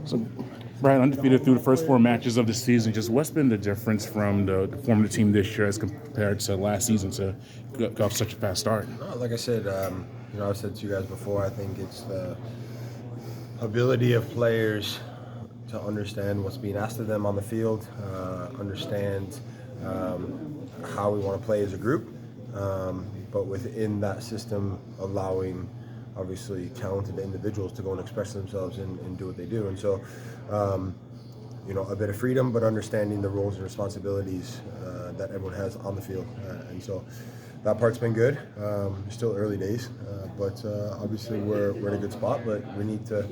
So, Brad, undefeated through the first 4 matches of the season. Just what's been the difference from the form of the team this year as compared to last season to get off such a fast start? No, like I said, I've said to you guys before, I think it's the ability of players to understand what's being asked of them on the field, understand how we want to play as a group, but within that system, allowing obviously talented individuals to go and express themselves and do what they do. And so, a bit of freedom, but understanding the roles and responsibilities that everyone has on the field. And so that part's been good. Still early days, but obviously we're in a good spot, but we need to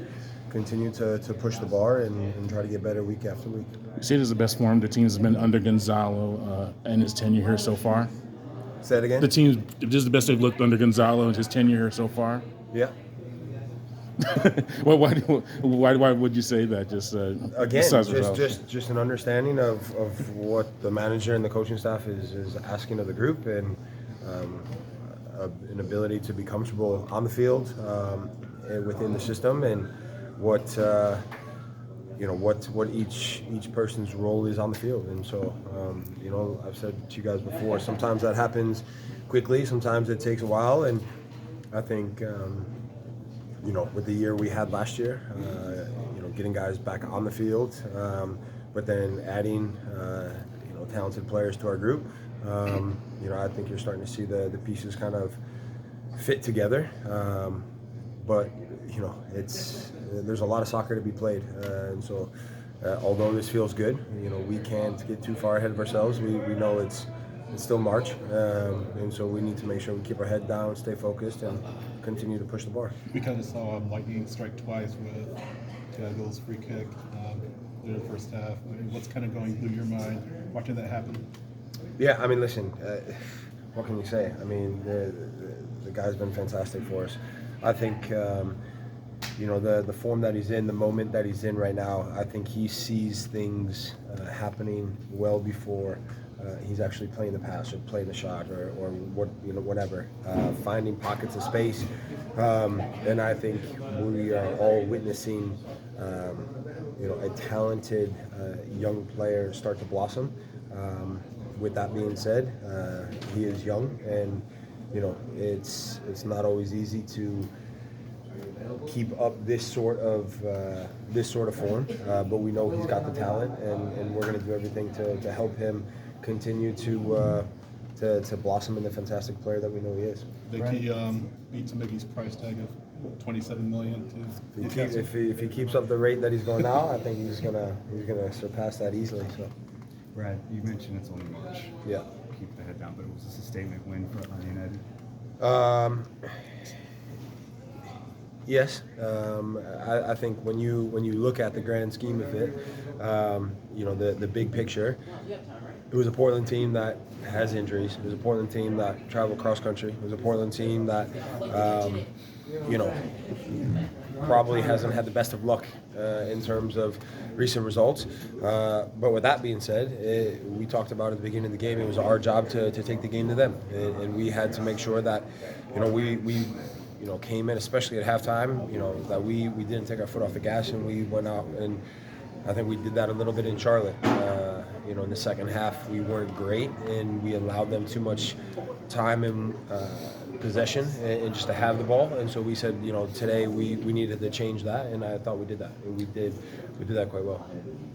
continue to push the bar and try to get better week after week. You see it as the best form the team has been under Gonzalo and his tenure here so far? Say it again? The team, this is the best they've looked under Gonzalo and his tenure here so far? Yeah. Well, why would you say that? Just again, just an understanding of what the manager and the coaching staff is asking of the group, and an ability to be comfortable on the field and within the system, and what each person's role is on the field. And so I've said to you guys before, sometimes that happens quickly, sometimes it takes a while, and I think with the year we had last year, getting guys back on the field, but then adding talented players to our group, I think you're starting to see the pieces kind of fit together, but there's a lot of soccer to be played, and so although this feels good, we can't get too far ahead of ourselves. We know it's still March, and so we need to make sure we keep our head down, stay focused, and continue to push the bar. We kind of saw Lightning strike twice with Gagel's free kick in the first half. I mean, what's kind of going through your mind watching that happen? Yeah, I mean, listen, what can you say? I mean, the guy's been fantastic for us. I think, the form that he's in, the moment that he's in right now, I think he sees things happening well before he's actually playing the pass or playing the shot or whatever, finding pockets of space, and I think we are all witnessing a talented young player start to blossom. With that being said, he is young, and it's not always easy to keep up this sort of form, but we know he's got the talent, and we're going to do everything to help him continue to blossom in the fantastic player that we know he is. Think he beats Miggy's price tag of $27 million to if he keeps up the rate that he's going now, I think he's gonna surpass that easily. So, Brad, you mentioned it's only March. Yeah. Keep the head down, but was this a statement win for Atlanta United? Yes, I think when you look at the grand scheme of it, the big picture, it was a Portland team that has injuries. It was a Portland team that traveled cross country. It was a Portland team that, probably hasn't had the best of luck in terms of recent results. But with that being said, we talked about at the beginning of the game, it was our job to take the game to them, and we had to make sure that, we came in, especially at halftime, that we didn't take our foot off the gas, and we went out, and I think we did that a little bit in Charlotte. In the second half, we weren't great, and we allowed them too much time in possession and just to have the ball. And so we said, today we needed to change that, and I thought we did that, and we did that quite well.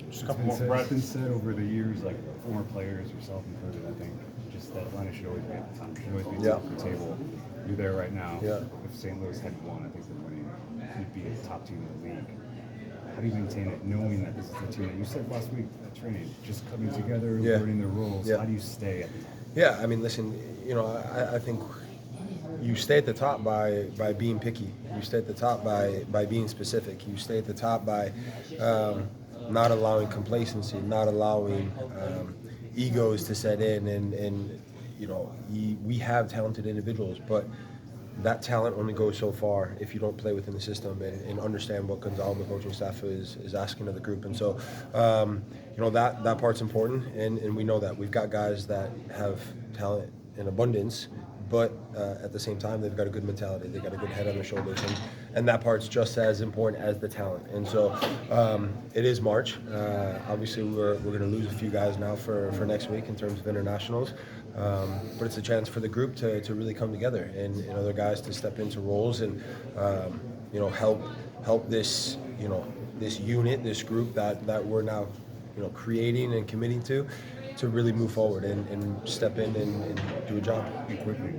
Just a couple It's more. been said over the years, like former players, yourself included, I think, just that Atlanta should always be at the top. Should always be at the table. You're there right now. Yeah. If St. Louis had won, I think they're winning. You'd be a top team in the league. How do you maintain it, knowing that this is the team that you said last week at training, just coming together, learning their roles? Yeah. How do you stay at the top? Yeah, I mean, listen, I think you stay at the top by being picky. You stay at the top by being specific. You stay at the top by not allowing complacency, not allowing egos to set in, and we have talented individuals, but that talent only goes so far if you don't play within the system and understand what Gonzalo and the coaching staff is asking of the group. And so, that part's important, and we know that. We've got guys that have talent in abundance, but at the same time, they've got a good mentality. They've got a good head on their shoulders. and that part's just as important as the talent. And so it is March. Obviously, we're going to lose a few guys now for next week in terms of internationals, but it's a chance for the group to really come together and other guys to step into roles and help this this unit, this group that we're now creating and committing to really move forward and step in and do a job. And quickly,